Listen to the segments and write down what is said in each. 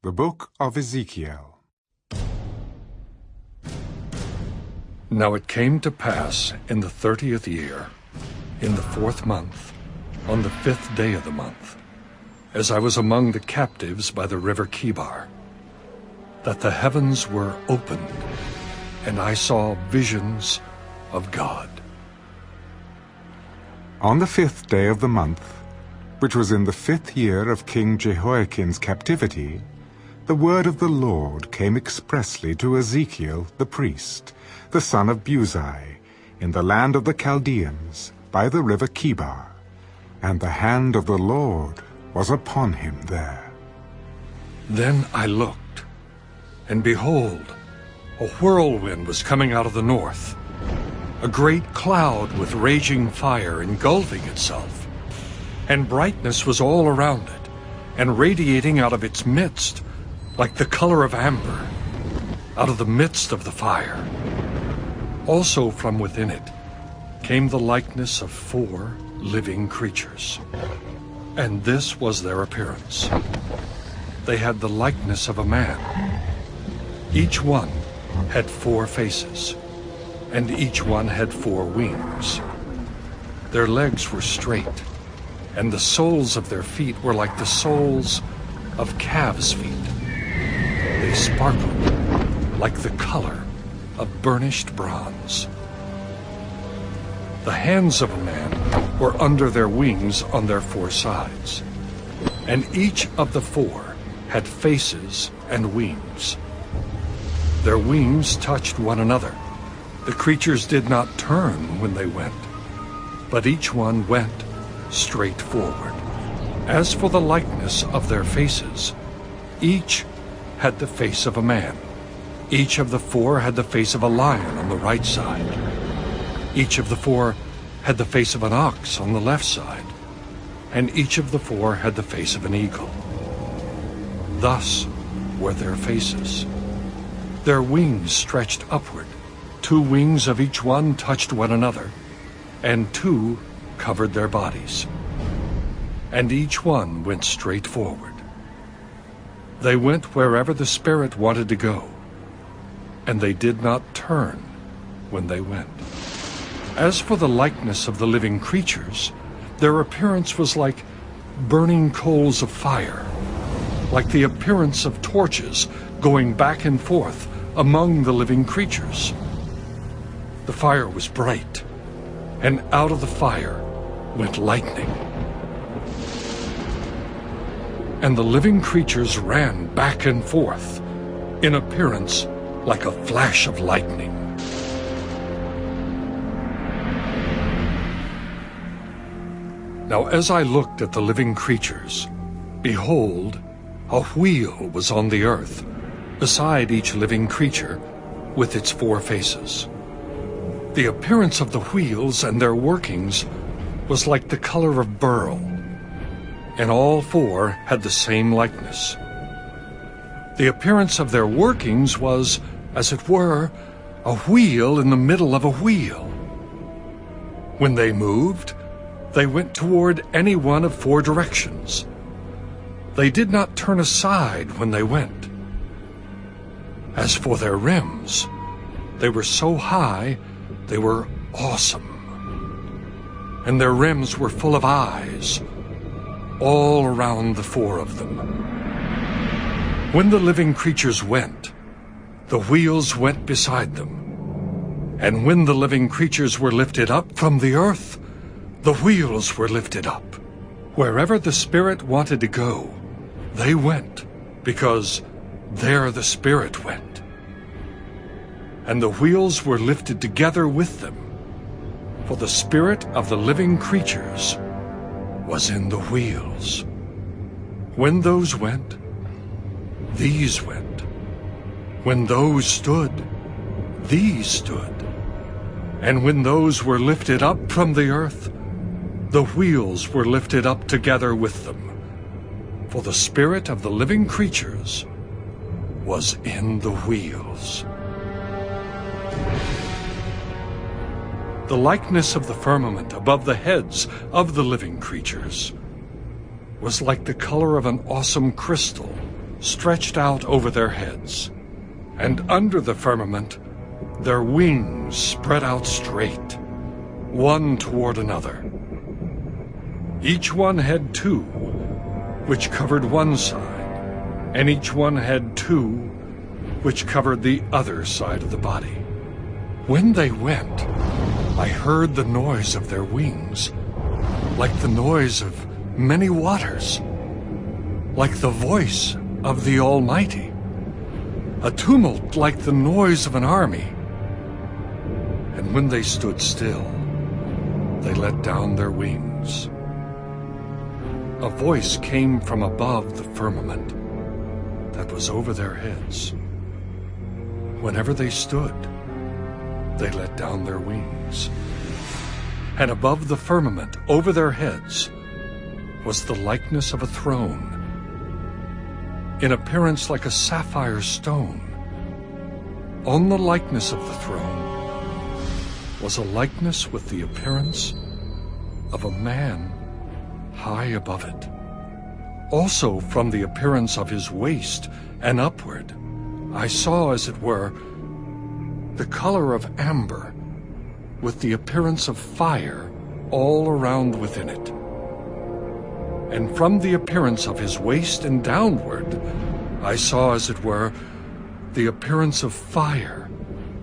The Book of Ezekiel. Now it came to pass in the 30th year, in the 4th month, on the 5th day of the month, as I was among the captives by the river Chebar, that the heavens were opened, and I saw visions of God. On the 5th day of the month, which was in the 5th year of King Jehoiakim's captivity, the word of the Lord came expressly to Ezekiel the priest, the son of Buzi, in the land of the Chaldeans, by the river Chebar, and the hand of the Lord was upon him there. Then I looked, and behold, a whirlwind was coming out of the north, a great cloud with raging fire engulfing itself, and brightness was all around it, and radiating out of its midst, like the color of amber, out of the midst of the fire. Also from within it came the likeness of 4 living creatures. And this was their appearance. They had the likeness of a man. Each one had 4 faces, and each one had 4 wings. Their legs were straight, and the soles of their feet were like the soles of calves' feet. They sparkled like the color of burnished bronze. The hands of a man were under their wings on their 4 sides, and each of the 4 had faces and wings. Their wings touched one another. The creatures did not turn when they went, but each one went straight forward. As for the likeness of their faces, each had the face of a man. Each of the 4 had the face of a lion on the right side. Each of the 4 had the face of an ox on the left side, and each of the 4 had the face of an eagle. Thus were their faces. Their wings stretched upward. 2 wings of each one touched one another, and 2 covered their bodies. And each one went straight forward. They went wherever the Spirit wanted to go, and they did not turn when they went. As for the likeness of the living creatures, their appearance was like burning coals of fire, like the appearance of torches going back and forth among the living creatures. The fire was bright, and out of the fire went lightning. And the living creatures ran back and forth, in appearance like a flash of lightning. Now as I looked at the living creatures, behold, a wheel was on the earth, beside each living creature, with its 4 faces. The appearance of the wheels and their workings was like the color of beryl, and all 4 had the same likeness. The appearance of their workings was, as it were, a wheel in the middle of a wheel. When they moved, they went toward any one of 4 directions. They did not turn aside when they went. As for their rims, they were so high they were awesome. And their rims were full of eyes, all around the 4 of them. When the living creatures went, the wheels went beside them. And when the living creatures were lifted up from the earth, the wheels were lifted up. Wherever the Spirit wanted to go, they went, because there the Spirit went. And the wheels were lifted together with them, for the spirit of the living creatures was in the wheels. When those went, these went. When those stood, these stood. And when those were lifted up from the earth, the wheels were lifted up together with them. For the spirit of the living creatures was in the wheels. The likeness of the firmament above the heads of the living creatures was like the color of an awesome crystal, stretched out over their heads, and under the firmament their wings spread out straight, one toward another. Each one had two, which covered one side, and each one had two, which covered the other side of the body. When they went, I heard the noise of their wings, like the noise of many waters, like the voice of the Almighty, a tumult like the noise of an army. And when they stood still, they let down their wings. A voice came from above the firmament that was over their heads. Whenever they stood, they let down their wings. And above the firmament, over their heads, was the likeness of a throne, in appearance like a sapphire stone. On the likeness of the throne was a likeness with the appearance of a man high above it. Also from the appearance of his waist and upward, I saw, as it were, the color of amber, with the appearance of fire all around within it. And from the appearance of his waist and downward, I saw, as it were, the appearance of fire,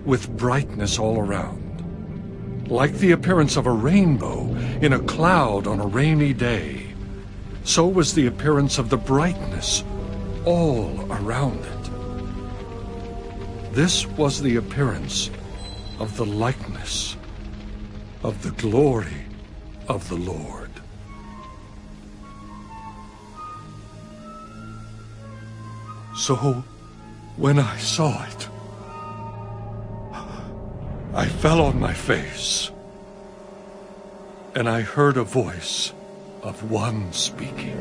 with brightness all around, like the appearance of a rainbow in a cloud on a rainy day. So was the appearance of the brightness all around it. This was the appearance of the likeness of the glory of the Lord. So when I saw it, I fell on my face, and I heard a voice of one speaking.